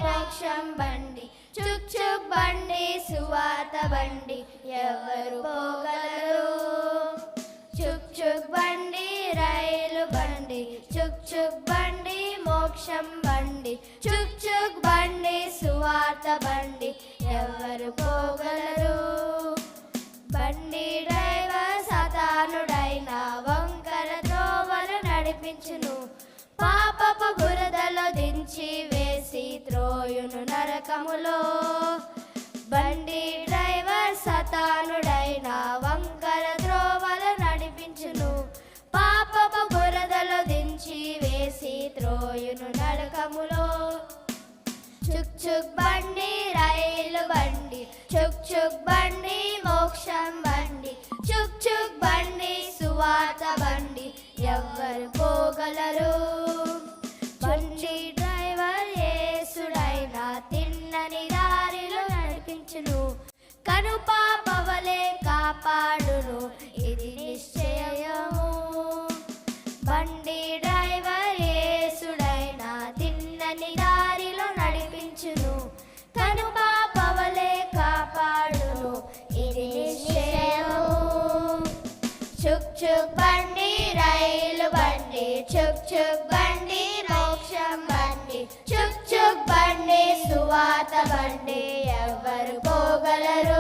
మోక్షం బండి చుక్ చుక్ బండి సువార్త బండి ఎవరు పోగలరు చుక్ చుక్ బండి రైలు బండి చుక్ చుక్ బండి మోక్షం బండి చుక్ చుక్ బండి సువార్త బండి ఎవరు పోగలరు బండి డ్రైవర్ సతానుడైన వంకర త్రోవలు నడిపించును పాపపు బురదలో దించి వేసి త్రోయును నరకములో బండి డ్రైవర్ సతానుడైన వంకర త్రోవలు నడిపించును పాపపు బురదలో దించి వేసి త్రోయును నరకములో చుక్ చుక్ బండి రైలు బండి చుక్ చుక్ బండి మోక్షం బండి చుక్ చుక్ బండి సువార్త బండి ఎవ్వరు పోగలరు బండి డ్రైవర్ యేసుడైనా తిన్నని దారిలో నడిపించును కనుపాపవలే కాపాడును ఇది నిశ్చయము బండి డ్రైవర్ యేసుడైనా తిన్నని దారిలో నడిపించును కనుపాపవలే కాపాడును ఇది నిశ్చయము చుక్ చుక్ బండి రైలు బండి చుక్ చుక్ బండి మోక్షం బండి చుక్ చుక్ బండి సువార్త బండి ఎవరు పోగలరు